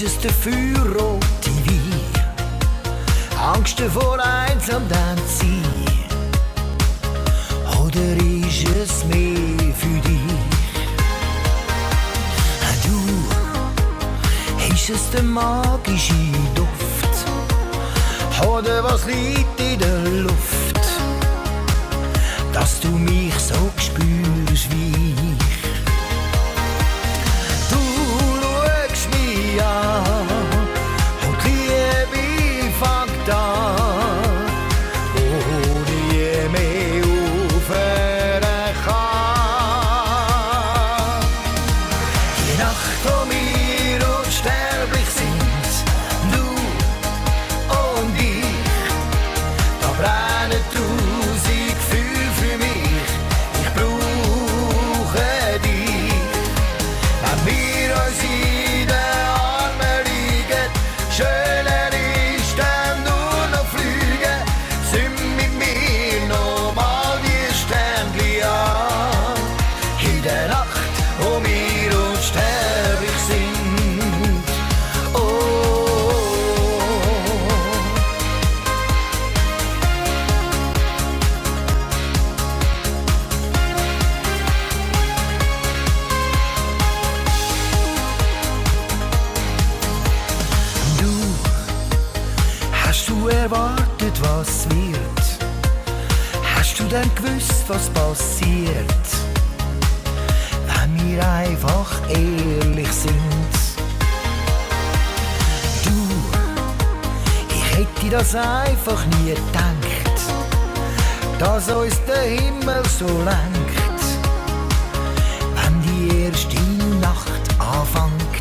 es der feuerrote Wein, Angst vor einsam dann zu sein? Oder ist es mehr für dich? Du, ist es der magische Duft? Oder was liegt in der Luft, dass du mich so spürst wie ich? Du schaust mich an und die Liebe fängt an, ohne je mehr aufhören kann. Die Nacht, wo wir unsterblich sind, du und ich, da brennen tausend Gefühle für mich. Ich brauche dich. Wenn wir uns in den Armen liegen, schöner ist dann nur noch fliegen. Zünd mit mir noch mal die Sternchen an. In der Nacht, wo wir unsterblich sind. Oh. Du, hast du erwartet, was wird? Hast du denn gewusst, was passiert, wenn wir einfach ehrlich sind? Du, ich hätte das einfach nie gedacht, dass uns der Himmel so lenkt, wenn die erste Nacht anfängt.